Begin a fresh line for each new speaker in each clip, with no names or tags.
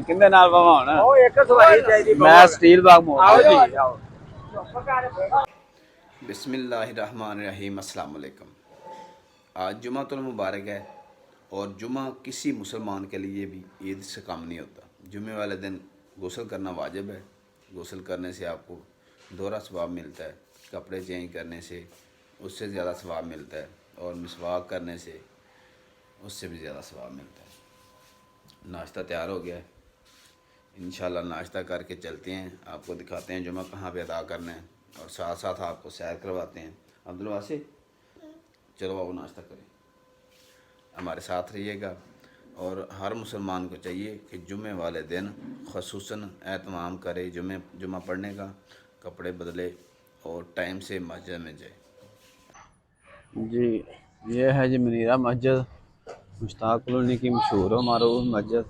किंदे नाल भावा मैं स्टील बाग मोड़। आओ जी आओ।
बिस्मिल्लाहिर्रहमानिर्रहीम, अस्सलाम वालेकुम। आज जुमातुल मुबारक है और जुमा किसी मुसलमान के लिए भी ईद से कम नहीं होता। जुमे वाले दिन गुस्ल करना वाजिब है। गुस्ल करने से आपको दोहरा सवाब मिलता है। कपड़े चेंज करने से उससे ज़्यादा सवाब मिलता है और मिसवाक करने से उससे भी ज़्यादा सवाब मिलता है। नाश्ता तैयार हो गया है, इंशाल्लाह नाश्ता करके चलते हैं। आपको दिखाते हैं जुमा कहाँ पे अदा करना है और साथ साथ आपको सैर करवाते हैं। अब्दुल वासी, चलो आओ नाश्ता करें, हमारे साथ रहिएगा। और हर मुसलमान को चाहिए कि जुमे वाले दिन ख़ुसूसन एहतमाम करे, जुमा पढ़ने का, कपड़े बदले और टाइम से मस्जिद में जाए।
जी ये है जी मनीरा मस्जिद, मुश्ताक कॉलोनी की मशहूर हो मारूफ मस्जिद।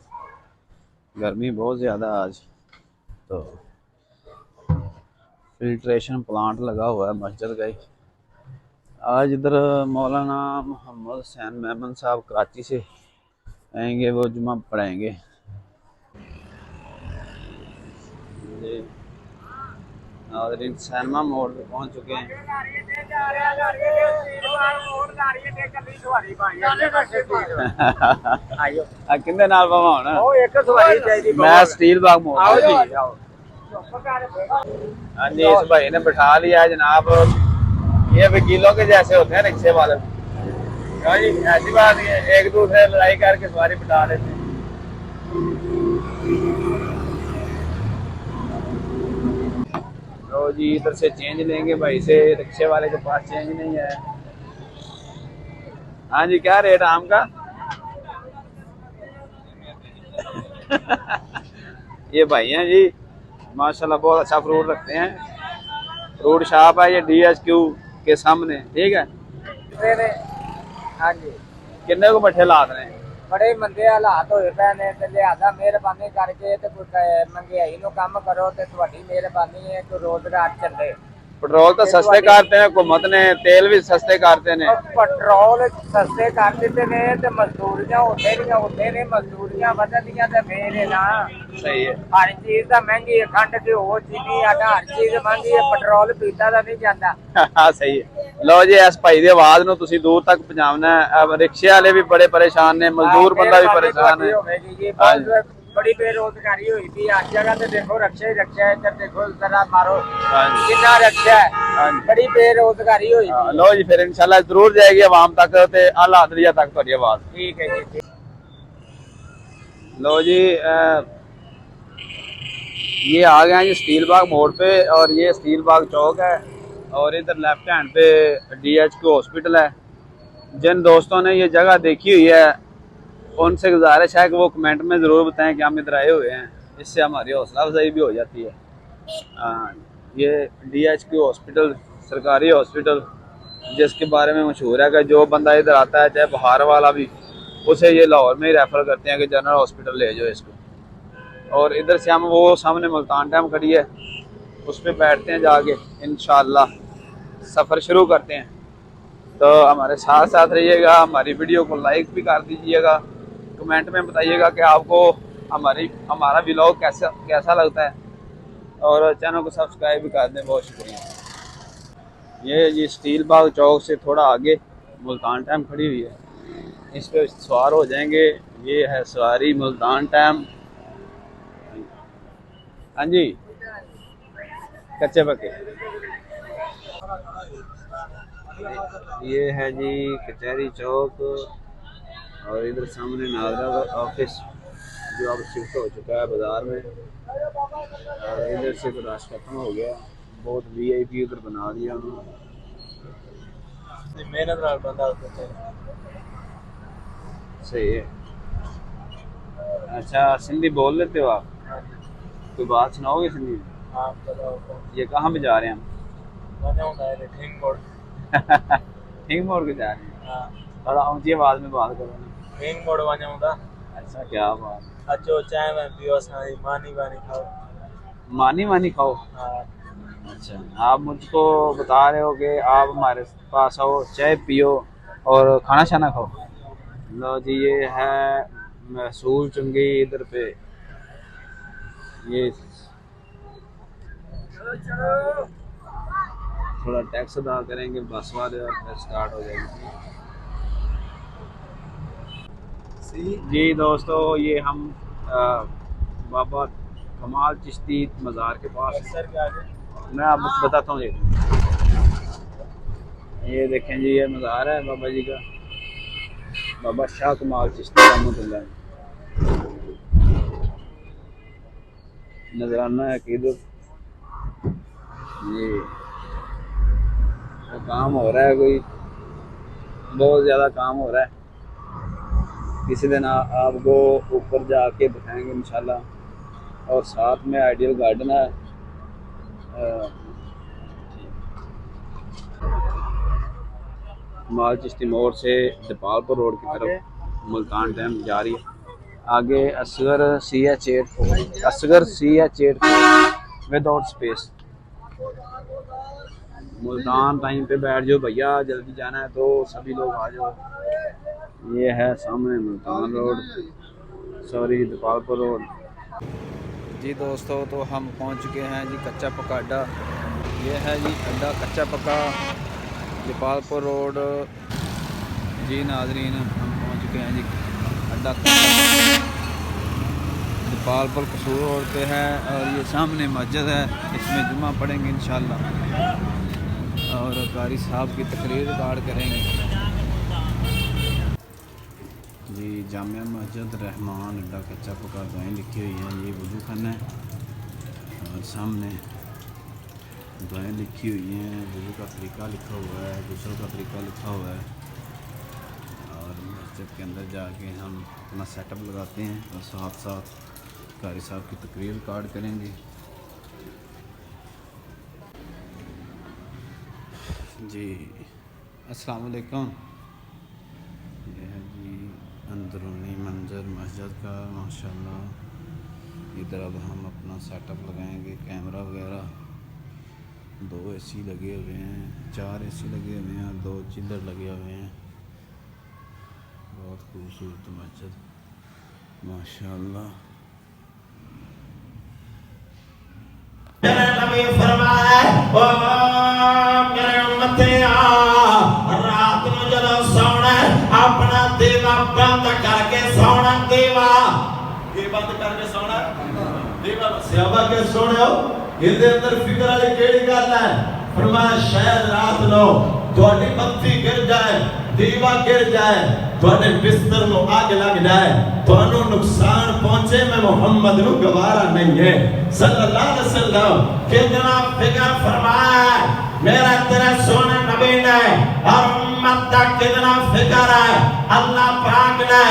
गर्मी बहुत ज़्यादा आज, तो फिल्ट्रेशन प्लांट लगा हुआ है मस्जिद का ही। आज इधर मौलाना मोहम्मद हुसैन मेमन साहब कराची से आएंगे, वो जुमा पढ़ाएंगे। जी नाज़रीन सैनमा मोड़ पे पहुंच चुके हैं। किंदे नाल भावा मैं स्टील बाग मोड़। आओ जी आओ। हाँ जी, इस भाई ने बैठा लिया है जनाब। ये वकीलों के जैसे होते हैं रिक्शे वाले। हाँ जी, ऐसी बात नहीं है, एक दूसरे लड़ाई करके सवारी बिठा लेते हैं। तो जी इधर से चेंज लेंगे भाई से, रिक्शे वाले के पास चेंज नहीं है। हाँ जी, क्या रेट आम का? ये भाई हैं जी, माशाल्लाह बहुत अच्छा फ्रूट रखते हैं। फ्रूट शॉप है ये DHQ के सामने, ठीक है।
हाँ जी,
किन्ने को मठे ला देने?
बड़े मंदे हालात होए पे ने ते लिहाजा मेहरबानी करके ते कोई महंगाई नु कम करो ते तुहाडी मेहरबानी है कि रोजगार चले।
पेट्रोल तो सस्ते करते हैं हुकूमत ने, तेल भी सस्ते करते हैं।
पेट्रोल सस्ते कर दिते ने ते मजदूरियां होते ने मजदूरियां वधदियां ते फिर ना
सही है।
हर चीज दा महंगी है, खंड ते हो चीनी आटा हर चीज महंगी है, पेट्रोल पीता दा नहीं जाता।
हाँ सही है। लो जी इस भाई दी आवाज नु तुसी दूर तक पहुंचाना है। अब रिक्शे वाले भी बड़े परेशान ने, मजदूर बंदा भी परेशान है।
बड़ी बेरोजगारी हुई थी, हर जगह ते देखो रक्षा ही रक्षा है, इधर देखो जरा मारो कितना रक्षा है, बड़ी बेरोजगारी हुई थी।
लो जी फिर इंशाल्लाह जरूर जाएगी आवाम तक ते आला हदरिया तक तुम्हारी आवाज।
ठीक है जी।
लो जी ये आ गए हैं जी स्टील बाग मोड़ पे, और ये स्टील बाग चौक है और इधर लेफ्ट हैंड पे DHQ हॉस्पिटल है। जिन दोस्तों ने ये जगह देखी हुई है उनसे गुजारिश है कि वो कमेंट में ज़रूर बताएं कि हम इधर आए हुए हैं, इससे हमारी हौसला अफजाई भी हो जाती है। ये DHQ हॉस्पिटल सरकारी हॉस्पिटल जिसके बारे में मशहूर है कि जो बंदा इधर आता है चाहे बाहर वाला भी, उसे ये लाहौर में ही रेफ़र करते हैं कि जनरल हॉस्पिटल ले जाओ इसको। और इधर से हम वो सामने मुल्तान डैम खड़ी है उस पर बैठते हैं जाके, इंशाल्लाह सफ़र शुरू करते हैं। तो हमारे साथ साथ रहिएगा, हमारी वीडियो को लाइक भी कर दीजिएगा, कमेंट में बताइएगा कि आपको हमारा व्लॉग कैसा लगता है, और चैनल को सब्सक्राइब भी कर दें। बहुत शुक्रिया। ये जी स्टील बाग चौक से थोड़ा आगे मुल्तान टैम खड़ी हुई है, इस पर सवार हो जाएंगे। ये है सवारी मुल्तान टैम। हाँ जी, कच्चे पक्के। ये है जी कचहरी चौक, और इधर सामने नाजरा का ऑफिस जो अब शिफ्ट हो चुका है बाजार में। और इधर से तो रश खत्म हो गया, बहुत VIP उधर बना दिया उन्होंने।
मेहनत बंदा
सही है। अच्छा सिंधी बोल लेते हो आप? कोई बात सुनाओगे सिंधी में?
हाँ,
ये कहाँ पे जा रहे हैं हम? ठीक मोड़ के जा रहे हैं। थोड़ा ऊंची आवाज में बात करो ना। अच्छा क्या बात।
अच्छो चाय में पियो, मानी वानी खाओ।
मानी खाओ। अच्छा आप मुझको बता रहे हो कि आप हमारे पास आओ, चाय पियो और खाना शाना खाओ। लो जी, ये है महसूल चुंगी इधर पे। ये थोड़ा टैक्स अदा करेंगे बस वाले और फिर स्टार्ट हो जाएगी। जी दोस्तों, ये हम बाबा कमाल चिश्ती मज़ार के पास, मैं आपको बताता हूँ। ये देखें जी, ये मज़ार है बाबा जी का, बाबा शाह कमाल चिश्ती रहमतुल्लाह। नजराना है किधर ये काम हो रहा है, कोई बहुत ज़्यादा काम हो रहा है। किसी दिन आपको ऊपर जाके दिखाएंगे इंशाल्लाह। और साथ में आइडियल गार्डन है। कमाल चिश्ती मोड़ से दीपालपुर रोड की तरफ मुल्तान डैम जा रही है। आगे Asghar CH8 Asghar CH8 without space. Multan time पे बैठ जाओ भैया, जल्दी जाना है तो सभी लोग आ जाओ। ये है सामने Multan road, sorry Dipalpur road. जी दोस्तों, तो हम पहुंच चुके हैं जी कच्चा पक्का अड्डा। ये है जी अड्डा कच्चा पक्का दीपालपुर रोड। जी नाजरीन, हम पहुंच चुके हैं जी अड्डा दीपालपुर कसूर रोड पे है। और ये सामने मस्जिद है, इसमें जुमा पढ़ेंगे इंशाल्लाह और कारी साहब की तकरीर रिकॉर्ड करेंगे। जी जामिया मस्जिद रहमान अड्डा कच्चा पक्का दुआएं लिखी हुई हैं। ये वजू खाना है और सामने दुआएं लिखी हुई हैं, वजू का तरीका लिखा हुआ है, गुस्ल का तरीका लिखा हुआ है। और मस्जिद के अंदर जाके हम अपना सेटअप लगाते हैं और साथ साथ कारी साहब की तकरीर रिकॉर्ड करेंगे। जी अस्सलाम वालेकुम। ये है जी अंदरूनी मंजर मस्जिद का माशाल्लाह। इधर अब हम अपना सेटअप लगाएंगे, कैमरा वगैरह। 2 AC लगे हुए हैं, 4 AC लगे हुए हैं और 2 चिल्लर लगे हुए हैं। बहुत खूबसूरत मस्जिद माशाल्लाह।
नबी फरमाया ओ मेरे उम्मतिया, रात ਨੂੰ ਜਦੋਂ ਸੌਣਾ ਆਪਣਾ ਦੀਵਾ ਬੰਦ ਕਰਕੇ ਸੌਣਾ। ਦੀਵਾ ਇਹ ਬੰਦ ਕਰਕੇ ਸੌਣਾ, ਦੀਵਾ ਸਿਆਵਾ ਕੇ ਸੌਣਿਓ। ਇਹਦੇ ਅੰਦਰ ਫਿਕਰ ਵਾਲੀ ਕਿਹੜੀ ਗੱਲ ਹੈ? फरमाया शायद रात नो ਤੁਹਾਡੀ ਬੱਤੀ गिर जाए, दीवा गिर जाए, ਤੁਹਾਡੇ बिस्तर ਨੂੰ आग लग जाए, ਤੁਹਾਨੂੰ नुकसान पहुंचे, मैं मोहम्मद ਨੂੰ गवारा नहीं है सल्लल्लाहु अलैहि वसल्लम। कितना फिक्र फरमाया मेरा तेरा सोने नबी ने और उम्मत का कितना फिक्र है अल्लाह पाक ने।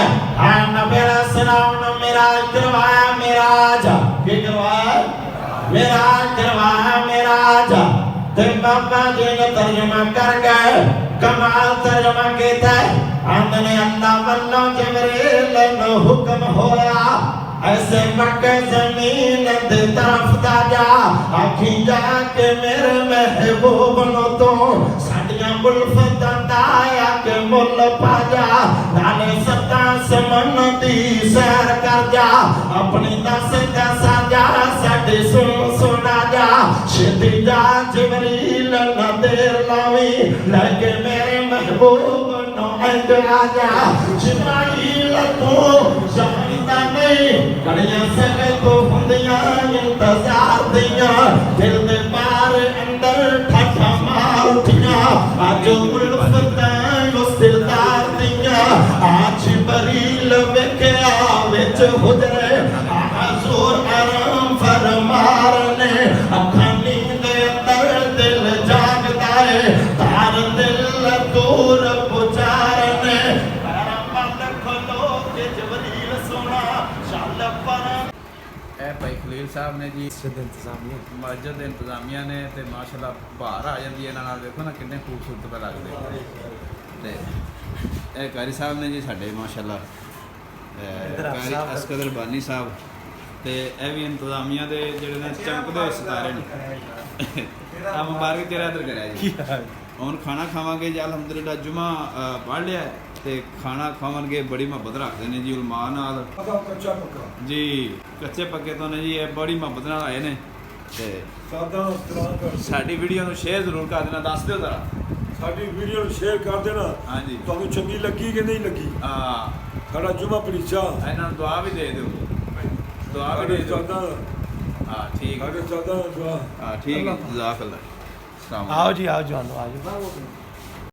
नबी सलाम ने मेराज करवाया, मेराज की करवाया, मेराज करवाया, मेराज। ते बाबा जी ने तर्जुमा कर गए, कमाल तर्जुमा कहता है आंदने अल्लाह वल्लों जिब्रील ने हुक्म होया ऐसे मक्के जमीन दे तरफ जा आखी जा के मेरे महबूब नो तो साडियां मुल्फतां दा आया के मुल पा जा, नाले सत्ता समन दी सैर कर जा, अपनी दस दसा जा साडे सुन सुना जा। छिदी जा जिब्रील ना देर लावी लगे मेरे महबूब नो अंग आ जा। जिब्रील तू जानदा नहीं कड़ियां सके तो हुंदियां इंतजार दियां, दिल दे बार अंदर ठाठा मार उठियां, आज उल्फतां उस दिलदार दियां। आज जिब्रील वेख्या विच हुजरे हजूर आराम फरमारने, अखां नींद अंदर दिल जागदा है, तार दिल दूर पुचारने।
भाई खलील साहब ने जी मस्जिद इंतजामिया ने ते माशाल्लाह बाहर आ जाती है नाल, देखो ना कितने खूबसूरत पे लगते। ते कारी साहब ने जी साडे माशाल्लाह कारी अस्कदर बानी साहब ते ए भी इंतजामिया दे जेड़े ने चमकदे सितारे ने। मुबारक तेरा इधर कराया जी। हुण खाना खावांगे जी अल्हम्दुलिल्लाह। जुमा पढ़ लिया ਤੇ ਖਾਣਾ ਖਾਵਣਗੇ ਬੜੀ ਮੁਹੱਬਤ ਰੱਖਦੇ ਨੇ ਜੀ ਉਲਮਾ ਨਾਲ
ਕੱਚਾ ਪੱਕਾ
ਜੀ ਕੱਚੇ ਪੱਕੇ ਤੋਂ ਨੇ ਜੀ ਇਹ ਬੜੀ ਮੁਹੱਬਤ ਨਾਲ ਆਏ ਨੇ ਤੇ
ਸਾਡਾ ਇਤਰਾਜ਼ ਕਰ
ਸਾਡੀ ਵੀਡੀਓ ਨੂੰ ਸ਼ੇਅਰ ਜ਼ਰੂਰ ਕਰ ਦੇਣਾ ਦੱਸ ਦਿਓ ਜ਼ਰਾ
ਸਾਡੀ ਵੀਡੀਓ ਨੂੰ ਸ਼ੇਅਰ ਕਰ ਦੇਣਾ
ਹਾਂਜੀ
ਤੁਹਾਨੂੰ ਚੰਗੀ ਲੱਗੀ ਕਿ ਨਹੀਂ ਲੱਗੀ
ਹਾਂ
ਸਾਡਾ ਜੁਮਾ ਪਲੀਚਾ
ਇਹਨਾਂ ਨੂੰ ਦੁਆ ਵੀ ਦੇ ਦਿਓ ਦੁਆ ਵੀ
ਸਾਡੇ
ਦੇ ਦਿਓ
ਚੱਲਦਾ
ਹਾਂ ਠੀਕ
ਸਾਡੇ ਚੱਲਦਾ ਦੁਆ
ਹਾਂ ਠੀਕ ਹੈ ਜਜ਼ਾਕ ਅੱਲਾ ਸਲਾਮ
आओ जी आओ जवानो आ जाओ